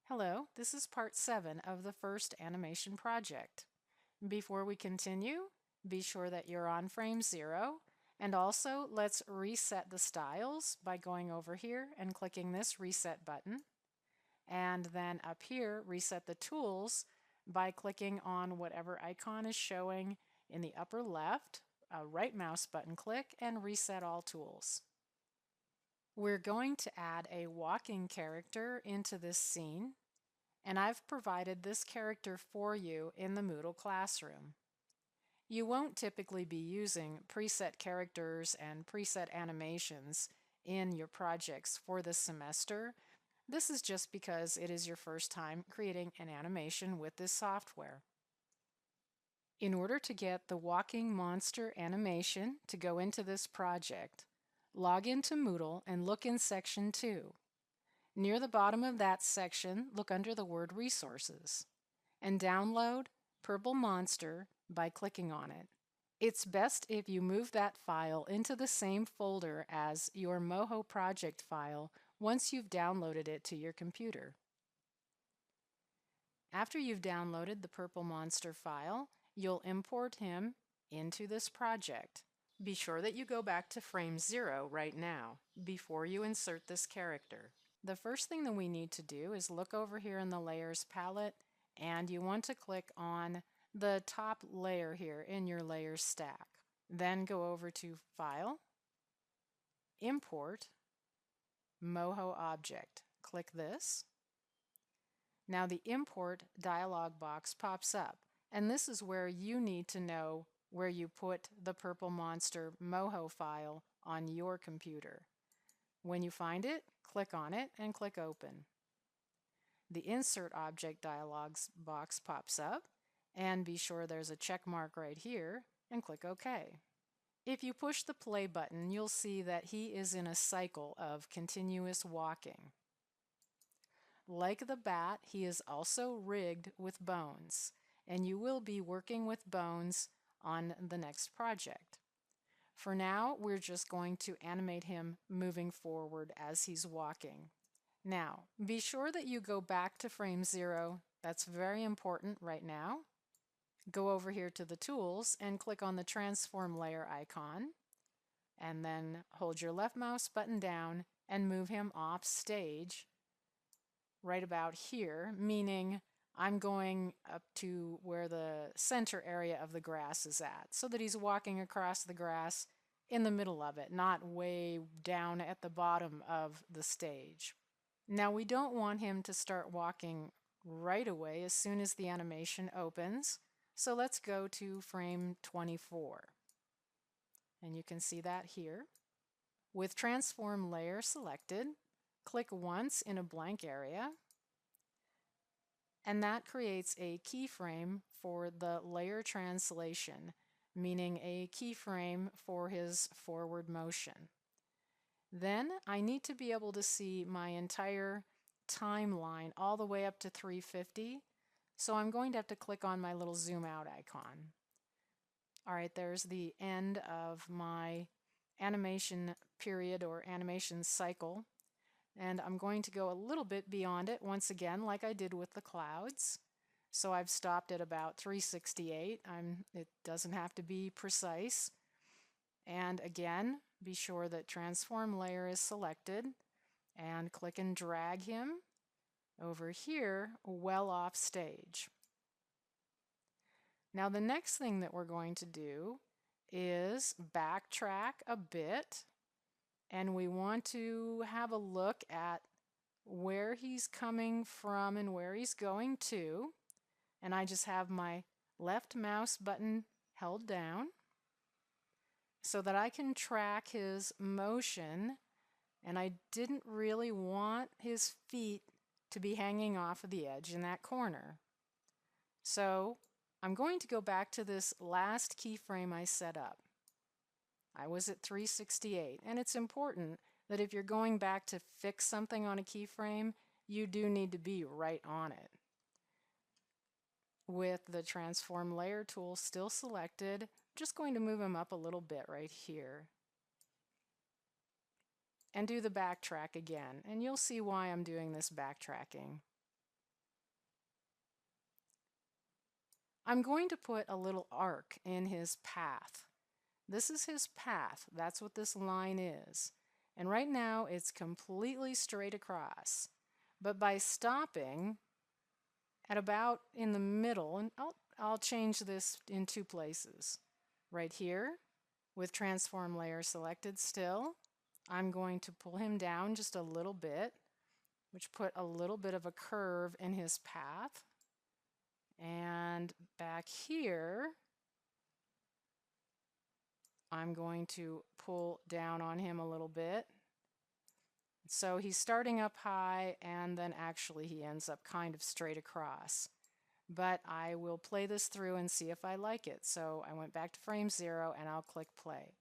Hello, this is part 7 of the First Animation project. Before we continue, be sure that you're on frame 0, and also let's reset the styles by going over here and clicking this reset button. And then up here, reset the tools by clicking on whatever icon is showing in the upper left, a right mouse button click, and reset all tools. We're going to add a walking character into this scene, and I've provided this character for you in the Moodle classroom. You won't typically be using preset characters and preset animations in your projects for this semester. This is just because it is your first time creating an animation with this software. In order to get the walking monster animation to go into this project, log into Moodle and look in section 2. Near the bottom of that section, look under the word Resources and download Purple Monster by clicking on it. It's best if you move that file into the same folder as your Moho project file once you've downloaded it to your computer. After you've downloaded the Purple Monster file, you'll import him into this project. Be sure that you go back to frame 0 right now before you insert this character. The first thing that we need to do is look over here in the Layers palette, and you want to click on the top layer here in your Layers stack. Then go over to File, Import, Moho Object. Click this. Now the Import dialog box pops up, and this is where you need to know where you put the Purple Monster Moho file on your computer. When you find it, click on it and click Open. The Insert Object dialog box pops up, and be sure there's a check mark right here and click OK. If you push the play button, you'll see that he is in a cycle of continuous walking. Like the bat, he is also rigged with bones, and you will be working with bones on the next project. For now, we're just going to animate him moving forward as he's walking. Now, be sure that you go back to frame 0. That's very important right now. Go over here to the tools and click on the transform layer icon, and then hold your left mouse button down and move him off stage right about here, meaning I'm going up to where the center area of the grass is at, so that he's walking across the grass in the middle of it, not way down at the bottom of the stage. Now we don't want him to start walking right away as soon as the animation opens, so let's go to frame 24. And you can see that here. With transform layer selected, click once in a blank area, and that creates a keyframe for the layer translation, meaning a keyframe for his forward motion. Then I need to be able to see my entire timeline all the way up to 350, so I'm going to have to click on my little zoom out icon. All right, there's the end of my animation period or animation cycle. And I'm going to go a little bit beyond it once again, like I did with the clouds. So I've stopped at about 368. It doesn't have to be precise. And again, be sure that transform layer is selected and click and drag him over here well off stage. Now the next thing that we're going to do is backtrack a bit, and we want to have a look at where he's coming from and where he's going to. And I just have my left mouse button held down so that I can track his motion, and I didn't really want his feet to be hanging off of the edge in that corner. So I'm going to go back to this last keyframe I set up. I was at 368, and it's important that if you're going back to fix something on a keyframe, you do need to be right on it. With the transform layer tool still selected, I'm just going to move him up a little bit right here. And do the backtrack again, and you'll see why I'm doing this backtracking. I'm going to put a little arc in his path. This is his path. That's what this line is. And right now it's completely straight across. But by stopping at about in the middle, and I'll change this in two places. Right here, with transform layer selected still, I'm going to pull him down just a little bit, which put a little bit of a curve in his path. And back here, I'm going to pull down on him a little bit. So he's starting up high, and then actually he ends up kind of straight across. But I will play this through and see if I like it. So I went back to frame 0 and I'll click play.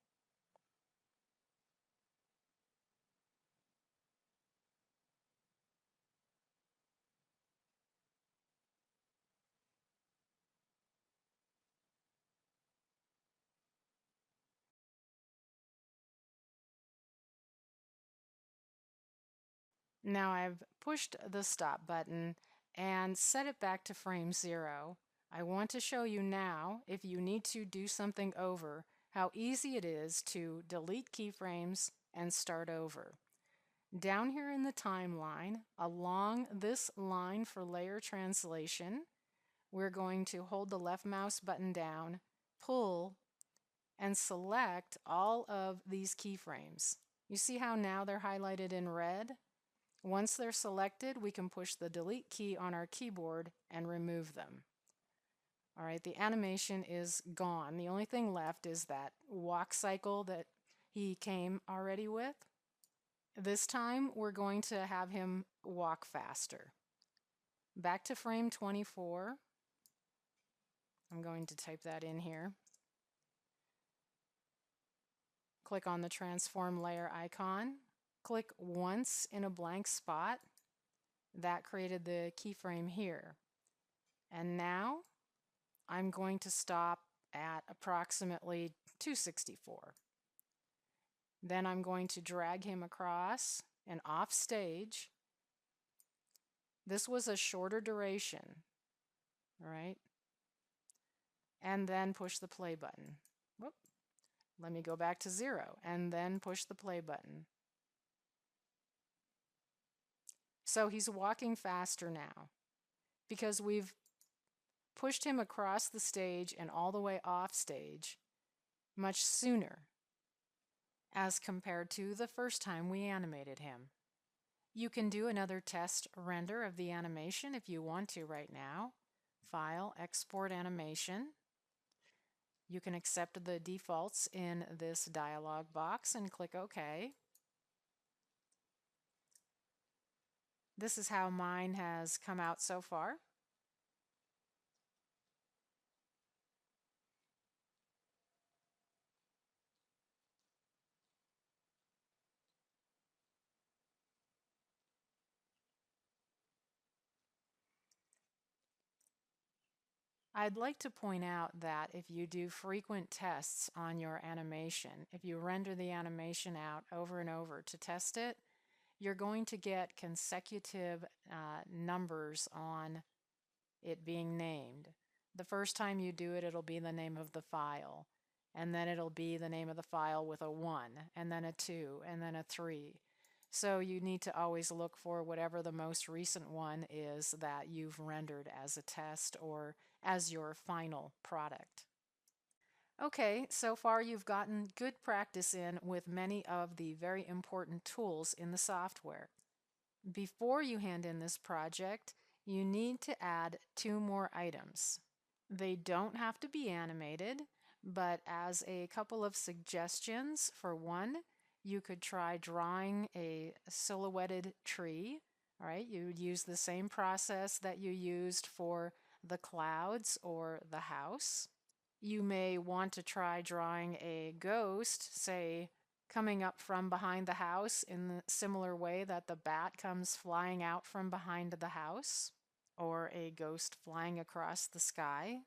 Now I've pushed the stop button and set it back to frame 0. I want to show you now, if you need to do something over, how easy it is to delete keyframes and start over. Down here in the timeline, along this line for layer translation, we're going to hold the left mouse button down, pull, and select all of these keyframes. You see how now they're highlighted in red? Once they're selected, we can push the delete key on our keyboard and remove them. All right, the animation is gone. The only thing left is that walk cycle that he came already with. This time, we're going to have him walk faster. Back to frame 24. I'm going to type that in here. Click on the transform layer icon. Click once in a blank spot. That created the keyframe here. And now I'm going to stop at approximately 264. Then I'm going to drag him across and off stage. This was a shorter duration, right? And then push the play button. Whoop. Let me go back to 0 and then push the play button. So he's walking faster now because we've pushed him across the stage and all the way off stage much sooner as compared to the first time we animated him. You can do another test render of the animation if you want to right now. File, Export Animation. You can accept the defaults in this dialog box and click OK. This is how mine has come out so far. I'd like to point out that if you do frequent tests on your animation, if you render the animation out over and over to test it, you're going to get consecutive numbers on it being named. The first time you do it, it'll be the name of the file, and then it'll be the name of the file with a 1, and then a 2, and then a 3. So you need to always look for whatever the most recent one is that you've rendered as a test or as your final product. Okay, so far you've gotten good practice in with many of the very important tools in the software. Before you hand in this project, you need to add 2 more items. They don't have to be animated, but as a couple of suggestions, for one, you could try drawing a silhouetted tree. All right, you would use the same process that you used for the clouds or the house. You may want to try drawing a ghost, say, coming up from behind the house in the similar way that the bat comes flying out from behind the house, or a ghost flying across the sky.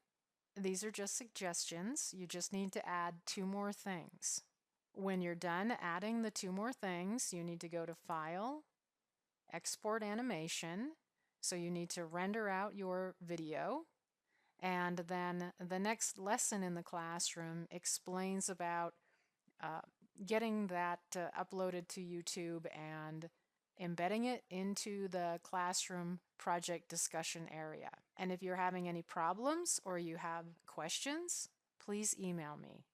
These are just suggestions. You just need to add 2 more things. When you're done adding the 2 more things, you need to go to File, Export Animation. So you need to render out your video. And then the next lesson in the classroom explains about getting that uploaded to YouTube and embedding it into the classroom project discussion area. And if you're having any problems or you have questions, please email me.